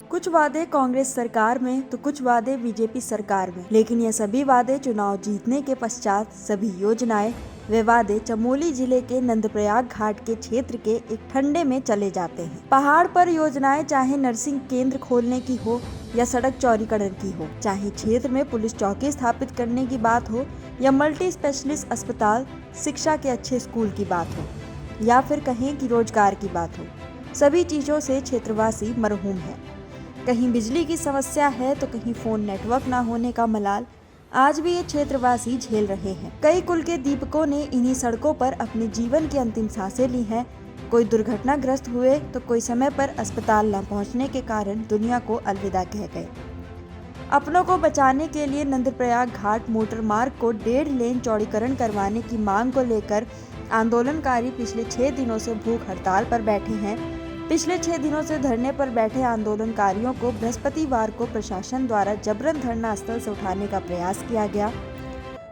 कुछ वादे कांग्रेस सरकार में तो कुछ वादे बीजेपी सरकार में, लेकिन ये सभी वादे चुनाव जीतने के पश्चात सभी योजनाएं वे वादे चमोली जिले के नंदप्रयाग घाट के क्षेत्र के एक ठंडे में चले जाते हैं। पहाड़ पर योजनाएं चाहे नर्सिंग केंद्र खोलने की हो या सड़क चौड़ीकरण की हो, चाहे क्षेत्र में पुलिस चौकी स्थापित करने की बात हो या मल्टी स्पेशलिस्ट अस्पताल, शिक्षा के अच्छे स्कूल की बात हो या फिर कहें कि रोजगार की बात हो, सभी चीजों से क्षेत्रवासी मरहूम है। कहीं बिजली की समस्या है तो कहीं फोन नेटवर्क न होने का मलाल आज भी ये क्षेत्रवासी झेल रहे हैं। कई कुल के दीपकों ने इन्हीं सड़कों पर अपने जीवन की अंतिम सांसें ली हैं। कोई दुर्घटनाग्रस्त हुए तो कोई समय पर अस्पताल न पहुंचने के कारण दुनिया को अलविदा कह गए। अपनों को बचाने के लिए नंदप्रयाग घाट मोटर मार्ग को 1.5 लेन चौड़ीकरण करवाने की मांग को लेकर आंदोलनकारी पिछले 6 दिनों से भूख हड़ताल पर बैठे हैं। पिछले 6 दिनों से धरने पर बैठे आंदोलनकारियों को बृहस्पतिवार को प्रशासन द्वारा जबरन धरना स्थल से उठाने का प्रयास किया गया।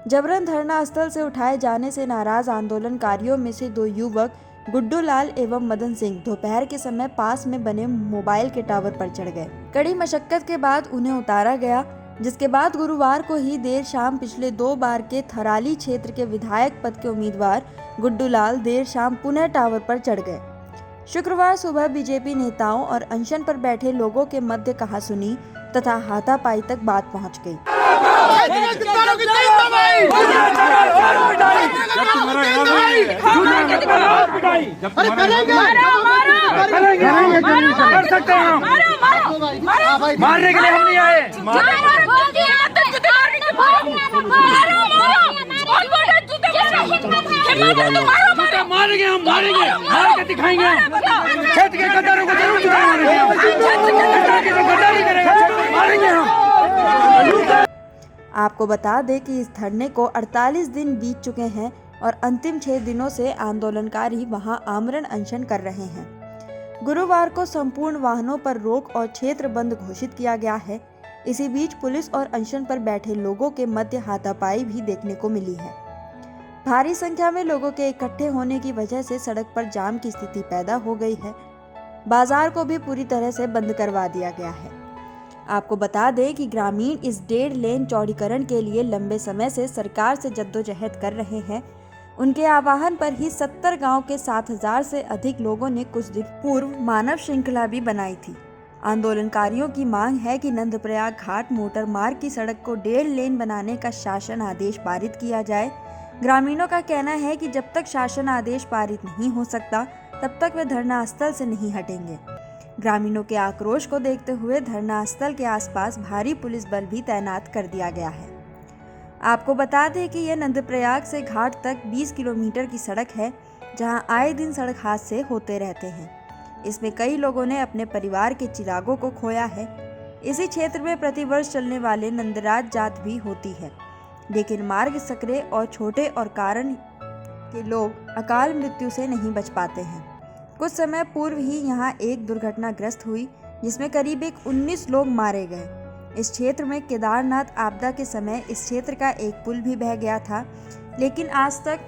जबरन धरना स्थल से उठाए जाने से नाराज आंदोलनकारियों में से 2 युवक गुड्डू लाल एवं मदन सिंह दोपहर के समय पास में बने मोबाइल के टावर पर चढ़ गए। कड़ी मशक्कत के बाद उन्हें उतारा गया, जिसके बाद गुरुवार को ही देर शाम पिछले 2 बार के थराली क्षेत्र के विधायक पद के उम्मीदवार गुड्डू लाल देर शाम पुनः टावर पर चढ़ गए। शुक्रवार सुबह बीजेपी नेताओं और अनशन पर बैठे लोगों के मध्य कहासुनी तथा हाथापाई तक बात पहुंच गई। मारने के लिए हम नहीं आए। मारेंगे, हम मारेंगे, मार के दिखाएंगे। खेत के गद्दारों को जरूर मारेंगे, गद्दारी करेगा, मारेंगे हम। आपको बता दें कि इस धरने को 48 दिन बीत चुके हैं और अंतिम 6 दिनों से आंदोलनकारी वहां आमरण अनशन कर रहे हैं। गुरुवार को संपूर्ण वाहनों पर रोक और क्षेत्र बंद घोषित किया गया है। इसी बीच पुलिस और अनशन पर बैठे लोगों के मध्य हाथापाई भी देखने को मिली है। भारी संख्या में लोगों के इकट्ठे होने की वजह से सड़क पर जाम की स्थिति पैदा हो गई है। बाजार को भी पूरी तरह से बंद करवा दिया गया है। आपको बता दें कि ग्रामीण इस 1.5 लेन चौड़ीकरण के लिए लंबे समय से सरकार से जद्दोजहद कर रहे हैं। उनके आह्वान पर ही 70 गांव के 7,000 से अधिक लोगों ने कुछ दिन पूर्व मानव श्रृंखला भी बनाई थी। आंदोलनकारियों की मांग है कि नंदप्रयाग घाट मोटर मार्ग की सड़क को 1.5 लेन बनाने का शासन आदेश पारित किया जाए। ग्रामीणों का कहना है कि जब तक शासन आदेश पारित नहीं हो सकता तब तक वे धरना स्थल से नहीं हटेंगे। ग्रामीणों के आक्रोश को देखते हुए धरना स्थल के आसपास भारी पुलिस बल भी तैनात कर दिया गया है। आपको बता दें कि यह नंदप्रयाग से घाट तक 20 किलोमीटर की सड़क है, जहां आए दिन सड़क हादसे होते रहते हैं। इसमें कई लोगों ने अपने परिवार के चिरागों को खोया है। इसी क्षेत्र में प्रतिवर्ष चलने वाले नंदराज जात भी होती है, लेकिन मार्ग सकरे और छोटे और कारण के लोग अकाल मृत्यु से नहीं बच पाते हैं। कुछ समय पूर्व ही यहाँ एक दुर्घटनाग्रस्त हुई, जिसमें करीब 19 लोग मारे गए। इस क्षेत्र में केदारनाथ आपदा के समय इस क्षेत्र का एक पुल भी बह गया था, लेकिन आज तक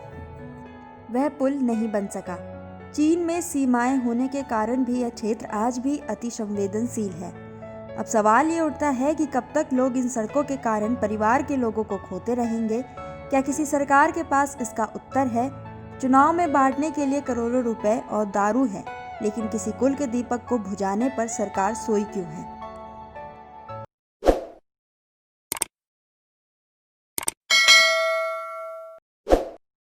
वह पुल नहीं बन सका। चीन में सीमाएं होने के कारण भी यह क्षेत्र आज भी अति संवेदनशील है। अब सवाल ये उठता है कि कब तक लोग इन सड़कों के कारण परिवार के लोगों को खोते रहेंगे। क्या किसी सरकार के पास इसका उत्तर है? चुनाव में बांटने के लिए करोड़ों रुपए और दारू है, लेकिन किसी कुल के दीपक को बुझाने पर सरकार सोई क्यों है?